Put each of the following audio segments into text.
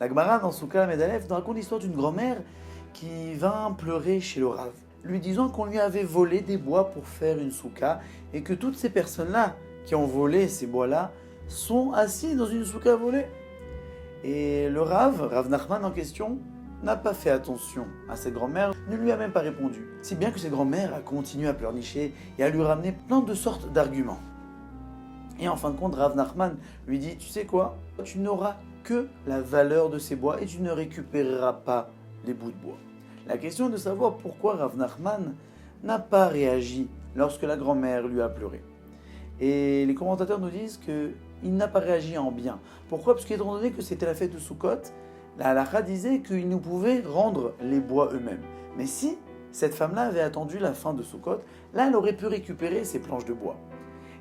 La Gemara, dans Souka Lamed Aleph, nous raconte l'histoire d'une grand-mère qui vint pleurer chez le Rav, lui disant qu'on lui avait volé des bois pour faire une souka et que toutes ces personnes-là qui ont volé ces bois-là sont assis dans une souka volée. Et le Rav Nachman en question, n'a pas fait attention à cette grand-mère, ne lui a même pas répondu. Si bien que cette grand-mère a continué à pleurnicher et à lui ramener plein de sortes d'arguments. Et en fin de compte, Rav Nachman lui dit, tu sais quoi, tu n'auras que la valeur de ces bois et tu ne récupéreras pas les bouts de bois. La question est de savoir pourquoi Rav Nachman n'a pas réagi lorsque la grand-mère lui a pleuré. Et les commentateurs nous disent qu'il n'a pas réagi en bien. Pourquoi ? Parce qu'étant donné que c'était la fête de Sukkot, la halakha disait qu'ils ne pouvaient rendre les bois eux-mêmes. Mais si cette femme-là avait attendu la fin de Sukkot, là elle aurait pu récupérer ses planches de bois.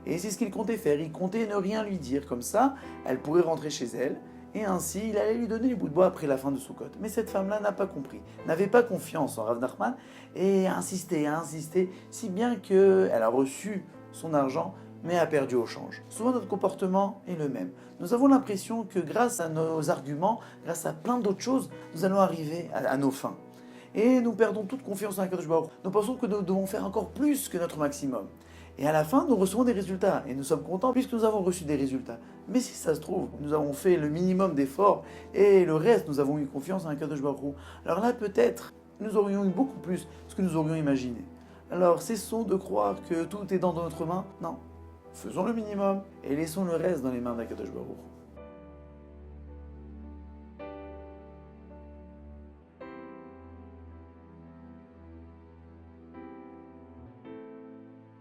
Et c'est ce qu'il comptait faire, il comptait ne rien lui dire, comme ça elle pourrait rentrer chez elle, et ainsi il allait lui donner les bouts de bois après la fin de Sukkot. Mais cette femme-là n'a pas compris, n'avait pas confiance en Rav Nachman, et a insisté, si bien qu'elle a reçu son argent, mais a perdu au change. Souvent notre comportement est le même. Nous avons l'impression que grâce à nos arguments, grâce à plein d'autres choses, nous allons arriver à nos fins. Et nous perdons toute confiance en Akadosh Baruch Hu. Nous pensons que nous devons faire encore plus que notre maximum. Et à la fin, nous recevons des résultats. Et nous sommes contents puisque nous avons reçu des résultats. Mais si ça se trouve, nous avons fait le minimum d'efforts et le reste, nous avons eu confiance en Akadosh Baruch Hu. Alors là, peut-être, nous aurions eu beaucoup plus que ce que nous aurions imaginé. Alors cessons de croire que tout est dans notre main. Non. Faisons le minimum et laissons le reste dans les mains d'Akadosh Baruch Hu.